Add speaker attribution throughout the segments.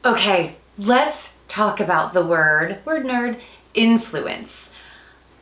Speaker 1: Okay, let's talk about the word nerd, influence.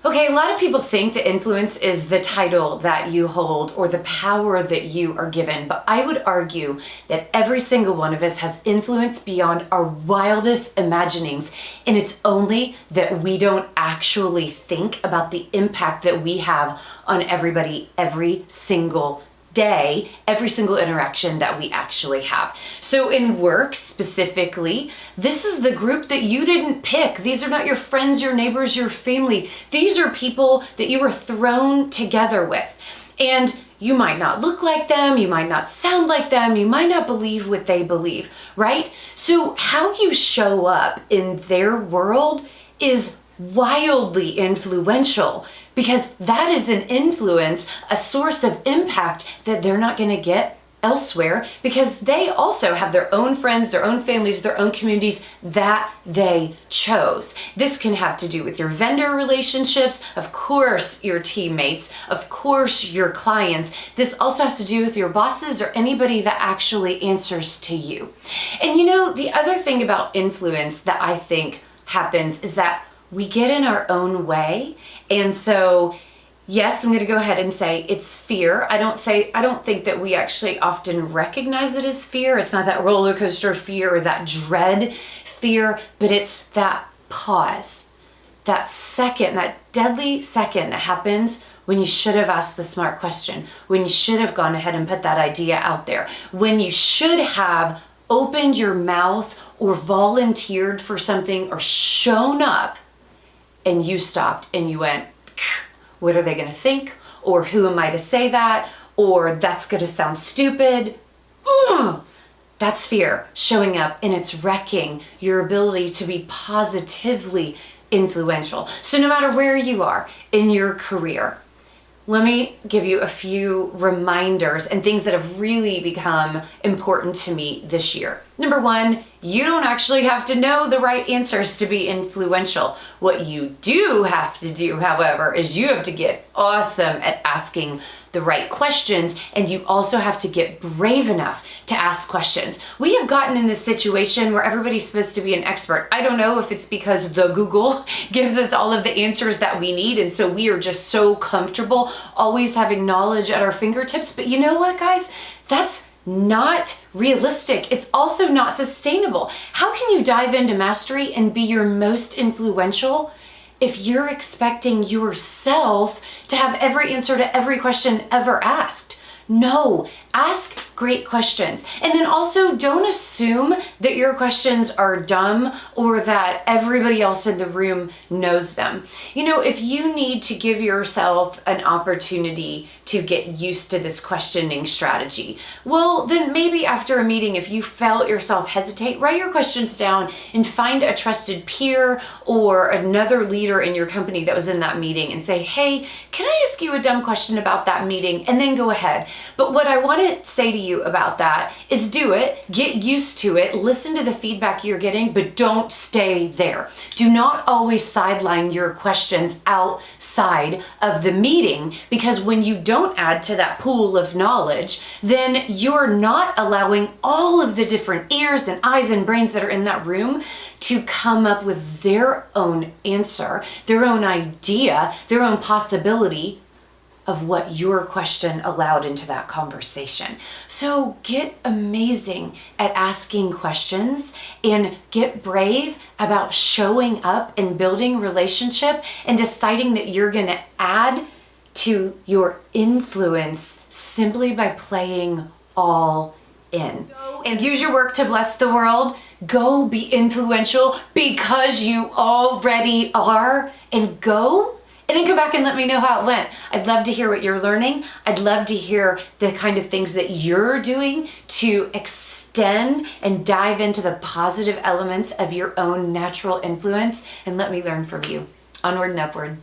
Speaker 1: Okay, a lot of people think that influence is the title that you hold or the power that you are given, but I would argue that every single one of us has influence beyond our wildest imaginings, and it's only that we don't actually think about the impact that we have on everybody every single day, every single interaction that we actually have. So in work specifically, this is the group that you didn't pick. These are not your friends, your neighbors, your family. These are people that you were thrown together with. And you might not look like them, you might not sound like them, you might not believe what they believe, right? So how you show up in their world is wildly influential, because that is an influence, a source of impact that they're not going to get elsewhere, because they also have their own friends, their own families, their own communities that they chose. This can have to do with your vendor relationships, of course, your teammates, of course, your clients. This also has to do with your bosses or anybody that actually answers to you. And you know, the other thing about influence that I think happens is that we get in our own way. And so, yes, I'm going to go ahead and say it's fear. I don't think that we actually often recognize it as fear. It's not that roller coaster fear or that dread fear, but it's that pause, that second, that deadly second that happens when you should have asked the smart question, when you should have gone ahead and put that idea out there, when you should have opened your mouth or volunteered for something or shown up. And you stopped and you went, what are they going to think? Or who am I to say that? Or that's going to sound stupid. Ugh. That's fear showing up, and it's wrecking your ability to be positively influential. So no matter where you are in your career, let me give you a few reminders and things that have really become important to me this year. Number one, you don't actually have to know the right answers to be influential. What you do have to do, however, is you have to get awesome at asking the right questions, and you also have to get brave enough to ask questions. We have gotten in this situation where everybody's supposed to be an expert. I don't know if it's because the Google gives us all of the answers that we need, and so we are just so comfortable always having knowledge at our fingertips. But you know what, guys? That's not realistic. It's also not sustainable. How can you dive into mastery and be your most influential if you're expecting yourself to have every answer to every question ever asked? No, ask great questions. And then also don't assume that your questions are dumb or that everybody else in the room knows them. You know, if you need to give yourself an opportunity to get used to this questioning strategy, well, then maybe after a meeting, if you felt yourself hesitate, write your questions down and find a trusted peer or another leader in your company that was in that meeting and say, hey, can I ask you a dumb question about that meeting? And then go ahead. But what I want to say to you about that is do it, get used to it, listen to the feedback you're getting, but don't stay there. Do not always sideline your questions outside of the meeting, because when you don't add to that pool of knowledge, then you're not allowing all of the different ears and eyes and brains that are in that room to come up with their own answer, their own idea, their own possibility of what your question allowed into that conversation. So get amazing at asking questions and get brave about showing up and building relationship and deciding that you're going to add to your influence simply by playing all in. Go and use your work to bless the world. Go be influential because you already are, and go. And then come back and let me know how it went. I'd love to hear what you're learning. I'd love to hear the kind of things that you're doing to extend and dive into the positive elements of your own natural influence, and let me learn from you. Onward and upward.